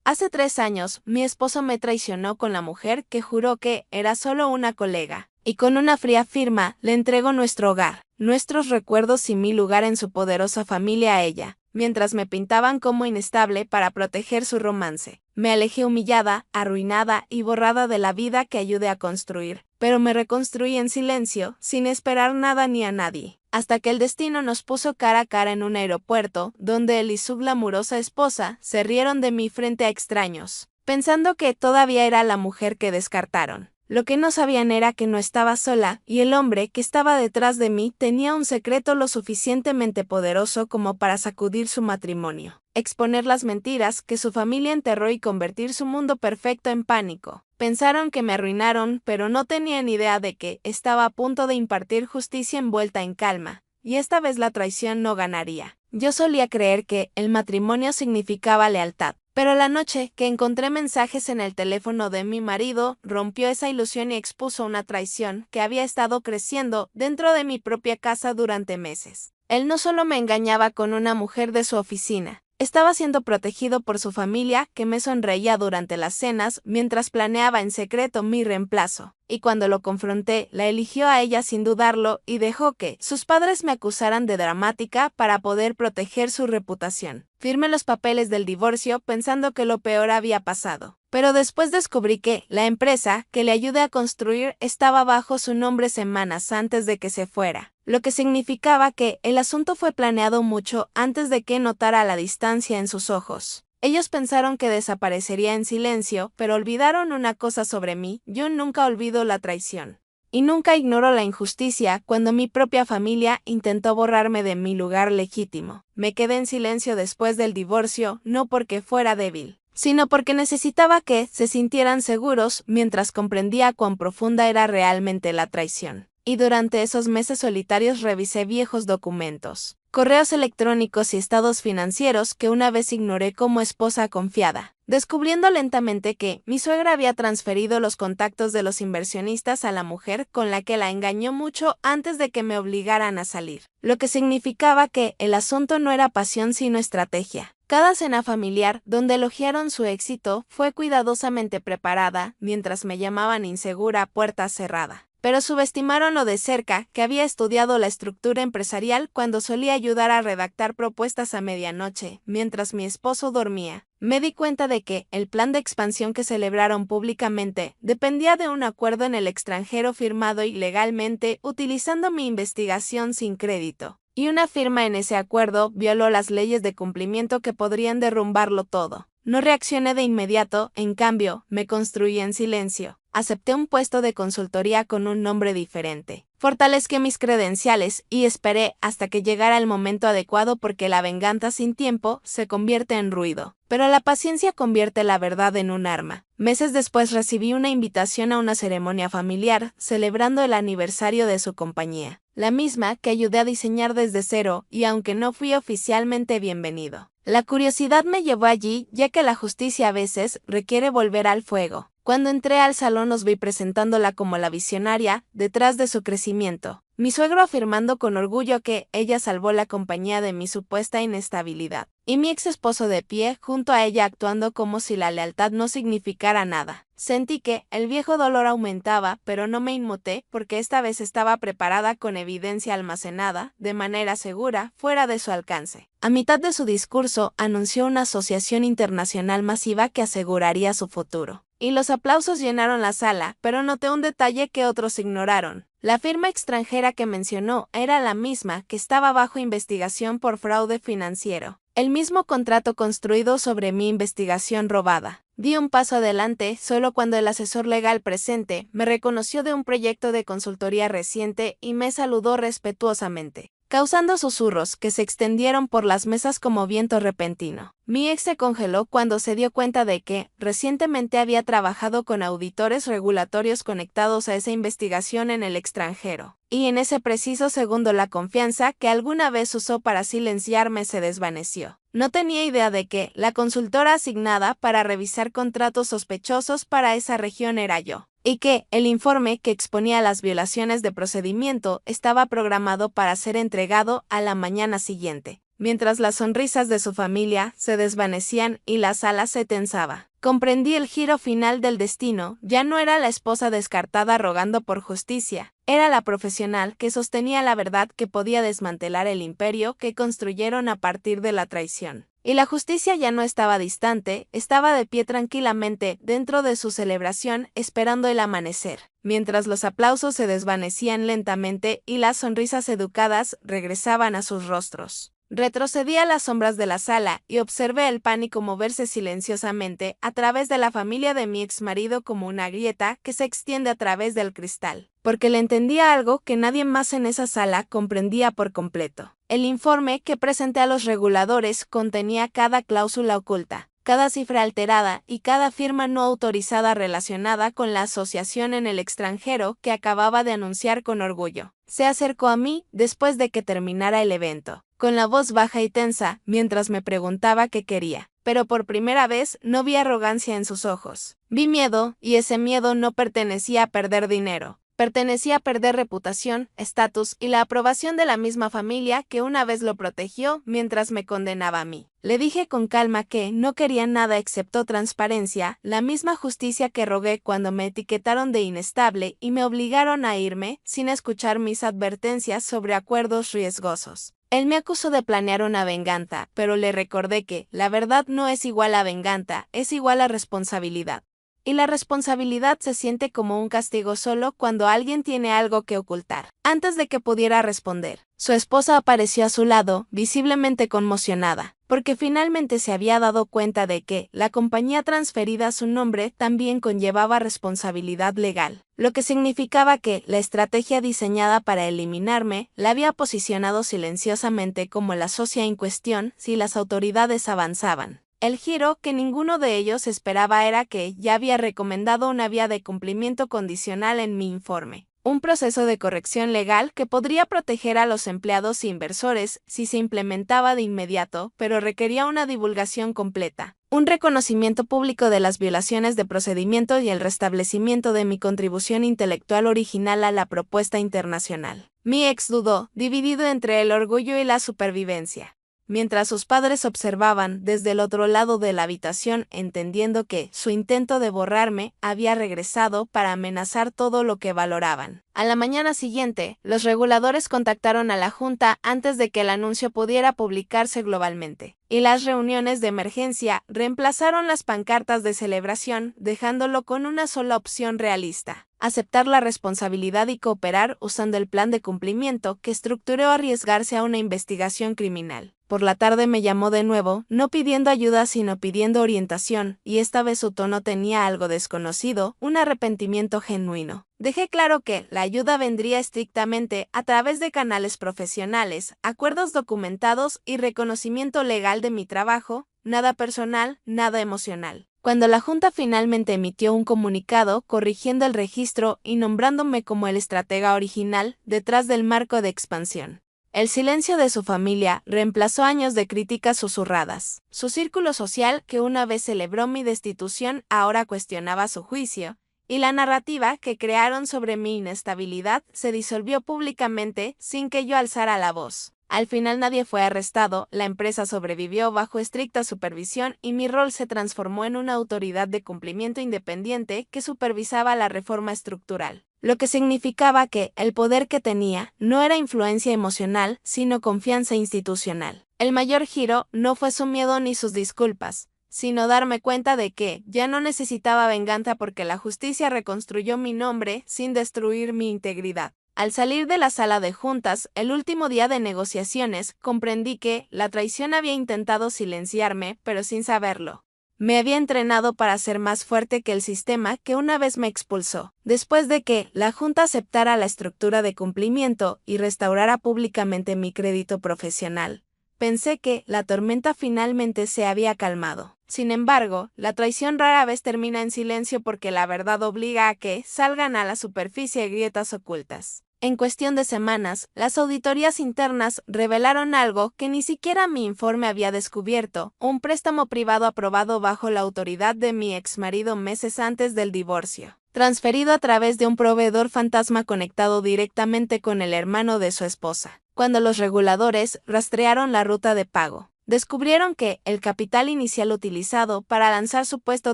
Hace 3 años, mi esposo me traicionó con la mujer que juró que era solo una colega, y con una fría firma le entregó nuestro hogar, nuestros recuerdos y mi lugar en su poderosa familia a ella, mientras me pintaban como inestable para proteger su romance. Me alejé humillada, arruinada y borrada de la vida que ayudé a construir, pero me reconstruí en silencio, sin esperar nada ni a nadie, hasta que el destino nos puso cara a cara en un aeropuerto, donde él y su glamurosa esposa se rieron de mí frente a extraños, pensando que todavía era la mujer que descartaron. Lo que no sabían era que no estaba sola, y el hombre que estaba detrás de mí tenía un secreto lo suficientemente poderoso como para sacudir su matrimonio, exponer las mentiras que su familia enterró y convertir su mundo perfecto en pánico. Pensaron que me arruinaron, pero no tenían idea de que estaba a punto de impartir justicia envuelta en calma, y esta vez la traición no ganaría. Yo solía creer que el matrimonio significaba lealtad, pero la noche que encontré mensajes en el teléfono de mi marido rompió esa ilusión y expuso una traición que había estado creciendo dentro de mi propia casa durante meses. Él no solo me engañaba con una mujer de su oficina, estaba siendo protegido por su familia que me sonreía durante las cenas mientras planeaba en secreto mi reemplazo. Y cuando lo confronté, la eligió a ella sin dudarlo y dejó que sus padres me acusaran de dramática para poder proteger su reputación. Firmé los papeles del divorcio pensando que lo peor había pasado. Pero después descubrí que la empresa que le ayudé a construir estaba bajo su nombre semanas antes de que se fuera, lo que significaba que el asunto fue planeado mucho antes de que notara la distancia en sus ojos. Ellos pensaron que desaparecería en silencio, pero olvidaron una cosa sobre mí: yo nunca olvido la traición. Y nunca ignoro la injusticia cuando mi propia familia intentó borrarme de mi lugar legítimo. Me quedé en silencio después del divorcio, no porque fuera débil, sino porque necesitaba que se sintieran seguros mientras comprendía cuán profunda era realmente la traición. Y durante esos meses solitarios revisé viejos documentos, correos electrónicos y estados financieros que una vez ignoré como esposa confiada, descubriendo lentamente que mi suegra había transferido los contactos de los inversionistas a la mujer con la que la engañó mucho antes de que me obligaran a salir, lo que significaba que el asunto no era pasión sino estrategia. Cada cena familiar, donde elogiaron su éxito, fue cuidadosamente preparada, mientras me llamaban insegura a puerta cerrada. Pero subestimaron lo de cerca que había estudiado la estructura empresarial cuando solía ayudar a redactar propuestas a medianoche, mientras mi esposo dormía. Me di cuenta de que el plan de expansión que celebraron públicamente dependía de un acuerdo en el extranjero firmado ilegalmente utilizando mi investigación sin crédito. Y una firma en ese acuerdo violó las leyes de cumplimiento que podrían derrumbarlo todo. No reaccioné de inmediato, en cambio, me construí en silencio. Acepté un puesto de consultoría con un nombre diferente. Fortalecí mis credenciales y esperé hasta que llegara el momento adecuado porque la venganza sin tiempo se convierte en ruido. Pero la paciencia convierte la verdad en un arma. Meses después recibí una invitación a una ceremonia familiar celebrando el aniversario de su compañía, la misma que ayudé a diseñar desde cero y aunque no fui oficialmente bienvenido. La curiosidad me llevó allí, ya que la justicia a veces requiere volver al fuego. Cuando entré al salón os vi presentándola como la visionaria, detrás de su crecimiento. Mi suegro afirmando con orgullo que ella salvó la compañía de mi supuesta inestabilidad. Y mi ex esposo de pie junto a ella actuando como si la lealtad no significara nada. Sentí que el viejo dolor aumentaba, pero no me inmuté porque esta vez estaba preparada con evidencia almacenada, de manera segura, fuera de su alcance. A mitad de su discurso anunció una asociación internacional masiva que aseguraría su futuro. Y los aplausos llenaron la sala, pero noté un detalle que otros ignoraron. La firma extranjera que mencionó era la misma que estaba bajo investigación por fraude financiero. El mismo contrato construido sobre mi investigación robada. Di un paso adelante solo cuando el asesor legal presente me reconoció de un proyecto de consultoría reciente y me saludó respetuosamente, causando susurros que se extendieron por las mesas como viento repentino. Mi ex se congeló cuando se dio cuenta de que recientemente había trabajado con auditores regulatorios conectados a esa investigación en el extranjero. Y en ese preciso segundo la confianza que alguna vez usó para silenciarme se desvaneció. No tenía idea de que la consultora asignada para revisar contratos sospechosos para esa región era yo, y que el informe que exponía las violaciones de procedimiento estaba programado para ser entregado a la mañana siguiente. mientras las sonrisas de su familia se desvanecían y la sala se tensaba. Comprendí el giro final del destino, ya no era la esposa descartada rogando por justicia, era la profesional que sostenía la verdad que podía desmantelar el imperio que construyeron a partir de la traición. Y la justicia ya no estaba distante, estaba de pie tranquilamente dentro de su celebración esperando el amanecer, mientras los aplausos se desvanecían lentamente y las sonrisas educadas regresaban a sus rostros. Retrocedí a las sombras de la sala y observé el pánico moverse silenciosamente a través de la familia de mi exmarido como una grieta que se extiende a través del cristal, porque le entendía algo que nadie más en esa sala comprendía por completo. El informe que presenté a los reguladores contenía cada cláusula oculta, cada cifra alterada y cada firma no autorizada relacionada con la asociación en el extranjero que acababa de anunciar con orgullo. Se acercó a mí después de que terminara el evento, con la voz baja y tensa, mientras me preguntaba qué quería. Pero por primera vez no vi arrogancia en sus ojos. Vi miedo, y ese miedo no pertenecía a perder dinero. Pertenecía a perder reputación, estatus y la aprobación de la misma familia que una vez lo protegió mientras me condenaba a mí. Le dije con calma que no quería nada excepto transparencia, la misma justicia que rogué cuando me etiquetaron de inestable y me obligaron a irme sin escuchar mis advertencias sobre acuerdos riesgosos. Él me acusó de planear una venganza, pero le recordé que la verdad no es igual a venganza, es igual a responsabilidad. Y la responsabilidad se siente como un castigo solo cuando alguien tiene algo que ocultar. Antes de que pudiera responder, su esposa apareció a su lado, visiblemente conmocionada, porque finalmente se había dado cuenta de que la compañía transferida a su nombre también conllevaba responsabilidad legal, lo que significaba que la estrategia diseñada para eliminarme la había posicionado silenciosamente como la socia en cuestión si las autoridades avanzaban. El giro que ninguno de ellos esperaba era que ya había recomendado una vía de cumplimiento condicional en mi informe. Un proceso de corrección legal que podría proteger a los empleados e inversores si se implementaba de inmediato, pero requería una divulgación completa. Un reconocimiento público de las violaciones de procedimiento y el restablecimiento de mi contribución intelectual original a la propuesta internacional. Mi ex dudó, dividido entre el orgullo y la supervivencia. Mientras sus padres observaban desde el otro lado de la habitación, entendiendo que su intento de borrarme había regresado para amenazar todo lo que valoraban. A la mañana siguiente, los reguladores contactaron a la Junta antes de que el anuncio pudiera publicarse globalmente, y las reuniones de emergencia reemplazaron las pancartas de celebración, dejándolo con una sola opción realista: aceptar la responsabilidad y cooperar usando el plan de cumplimiento que estructuró arriesgarse a una investigación criminal. Por la tarde me llamó de nuevo, no pidiendo ayuda sino pidiendo orientación, y esta vez su tono tenía algo desconocido, un arrepentimiento genuino. Dejé claro que la ayuda vendría estrictamente a través de canales profesionales, acuerdos documentados y reconocimiento legal de mi trabajo, nada personal, nada emocional. Cuando la Junta finalmente emitió un comunicado corrigiendo el registro y nombrándome como el estratega original detrás del marco de expansión, el silencio de su familia reemplazó años de críticas susurradas. Su círculo social, que una vez celebró mi destitución, ahora cuestionaba su juicio, y la narrativa que crearon sobre mi inestabilidad se disolvió públicamente sin que yo alzara la voz. Al final nadie fue arrestado, la empresa sobrevivió bajo estricta supervisión y mi rol se transformó en una autoridad de cumplimiento independiente que supervisaba la reforma estructural, lo que significaba que el poder que tenía no era influencia emocional, sino confianza institucional. El mayor giro no fue su miedo ni sus disculpas, sino darme cuenta de que ya no necesitaba venganza porque la justicia reconstruyó mi nombre sin destruir mi integridad. Al salir de la sala de juntas, el último día de negociaciones, comprendí que la traición había intentado silenciarme, pero sin saberlo. Me había entrenado para ser más fuerte que el sistema que una vez me expulsó. Después de que la Junta aceptara la estructura de cumplimiento y restaurara públicamente mi crédito profesional, pensé que la tormenta finalmente se había calmado. Sin embargo, la traición rara vez termina en silencio porque la verdad obliga a que salgan a la superficie grietas ocultas. En cuestión de semanas, las auditorías internas revelaron algo que ni siquiera mi informe había descubierto: un préstamo privado aprobado bajo la autoridad de mi exmarido meses antes del divorcio. transferido a través de un proveedor fantasma conectado directamente con el hermano de su esposa. Cuando los reguladores rastrearon la ruta de pago, descubrieron que el capital inicial utilizado para lanzar su puesto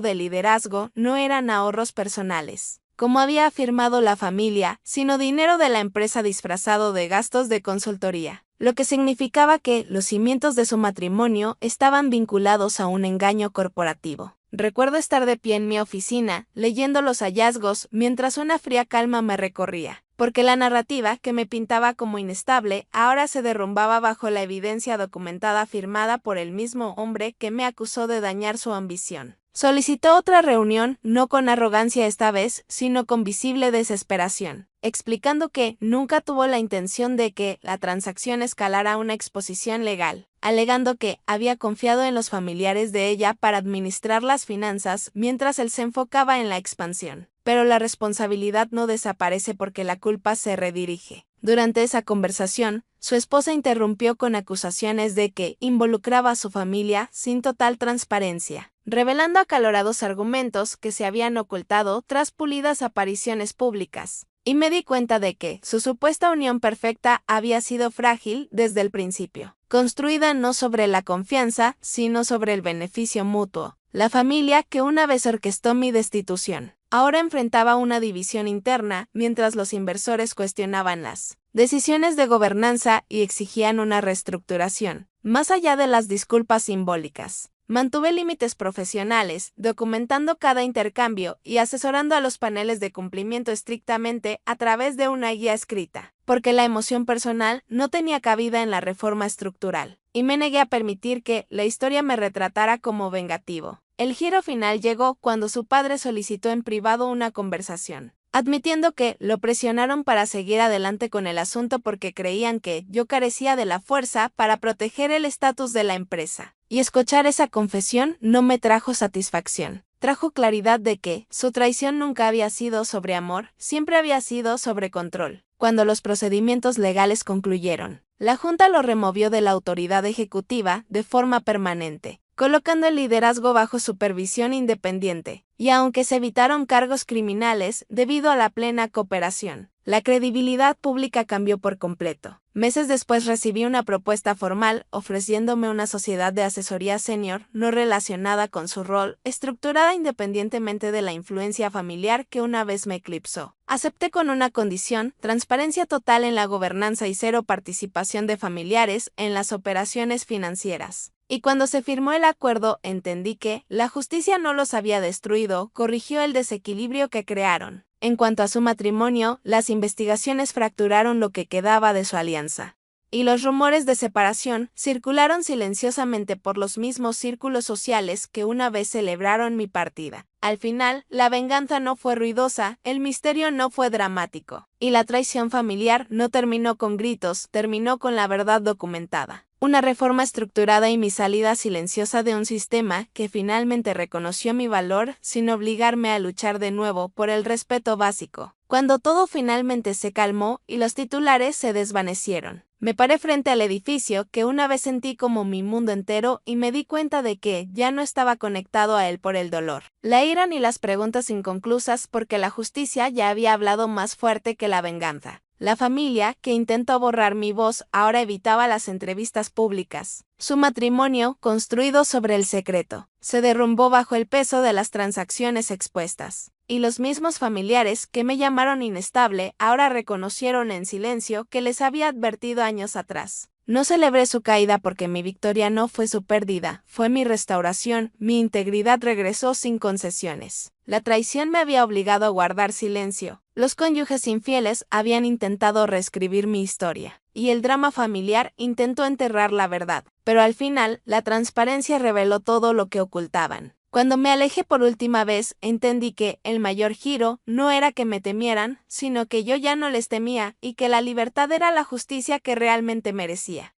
de liderazgo no eran ahorros personales, como había afirmado la familia, sino dinero de la empresa disfrazado de gastos de consultoría, lo que significaba que los cimientos de su matrimonio estaban vinculados a un engaño corporativo. Recuerdo estar de pie en mi oficina, leyendo los hallazgos mientras una fría calma me recorría, porque la narrativa que me pintaba como inestable ahora se derrumbaba bajo la evidencia documentada firmada por el mismo hombre que me acusó de dañar su ambición. Solicitó otra reunión, no con arrogancia esta vez, sino con visible desesperación, explicando que nunca tuvo la intención de que la transacción escalara a una exposición legal, alegando que había confiado en los familiares de ella para administrar las finanzas mientras él se enfocaba en la expansión. Pero la responsabilidad no desaparece porque la culpa se redirige. Durante esa conversación, su esposa interrumpió con acusaciones de que involucraba a su familia sin total transparencia, revelando acalorados argumentos que se habían ocultado tras pulidas apariciones públicas. Y me di cuenta de que su supuesta unión perfecta había sido frágil desde el principio, construida no sobre la confianza, sino sobre el beneficio mutuo. La familia que una vez orquestó mi destitución ahora enfrentaba una división interna mientras los inversores cuestionaban las decisiones de gobernanza y exigían una reestructuración. Más allá de las disculpas simbólicas, mantuve límites profesionales, documentando cada intercambio y asesorando a los paneles de cumplimiento estrictamente a través de una guía escrita, porque la emoción personal no tenía cabida en la reforma estructural, y me negué a permitir que la historia me retratara como vengativo. El giro final llegó cuando su padre solicitó en privado una conversación, admitiendo que lo presionaron para seguir adelante con el asunto porque creían que yo carecía de la fuerza para proteger el estatus de la empresa. Y escuchar esa confesión no me trajo satisfacción. Trajo claridad de que su traición nunca había sido sobre amor, siempre había sido sobre control. Cuando los procedimientos legales concluyeron, la Junta lo removió de la autoridad ejecutiva de forma permanente, colocando el liderazgo bajo supervisión independiente, y aunque se evitaron cargos criminales debido a la plena cooperación, la credibilidad pública cambió por completo. Meses después recibí una propuesta formal ofreciéndome una sociedad de asesoría senior no relacionada con su rol, estructurada independientemente de la influencia familiar que una vez me eclipsó. Acepté con una condición: transparencia total en la gobernanza y cero participación de familiares en las operaciones financieras. Y cuando se firmó el acuerdo, entendí que la justicia no los había destruido, corrigió el desequilibrio que crearon. En cuanto a su matrimonio, las investigaciones fracturaron lo que quedaba de su alianza, y los rumores de separación circularon silenciosamente por los mismos círculos sociales que una vez celebraron mi partida. Al final, la venganza no fue ruidosa, el misterio no fue dramático, y la traición familiar no terminó con gritos, terminó con la verdad documentada. Una reforma estructurada y mi salida silenciosa de un sistema que finalmente reconoció mi valor sin obligarme a luchar de nuevo por el respeto básico. Cuando todo finalmente se calmó y los titulares se desvanecieron, me paré frente al edificio que una vez sentí como mi mundo entero y me di cuenta de que ya no estaba conectado a él por el dolor, la ira ni las preguntas inconclusas, porque la justicia ya había hablado más fuerte que la venganza. La familia, que intentó borrar mi voz, ahora evitaba las entrevistas públicas. Su matrimonio, construido sobre el secreto, se derrumbó bajo el peso de las transacciones expuestas. Y los mismos familiares que me llamaron inestable ahora reconocieron en silencio que les había advertido años atrás. No celebré su caída porque mi victoria no fue su pérdida, fue mi restauración, mi integridad regresó sin concesiones. La traición me había obligado a guardar silencio. Los cónyuges infieles habían intentado reescribir mi historia, y el drama familiar intentó enterrar la verdad. Pero al final, la transparencia reveló todo lo que ocultaban. Cuando me alejé por última vez, entendí que el mayor giro no era que me temieran, sino que yo ya no les temía y que la libertad era la justicia que realmente merecía.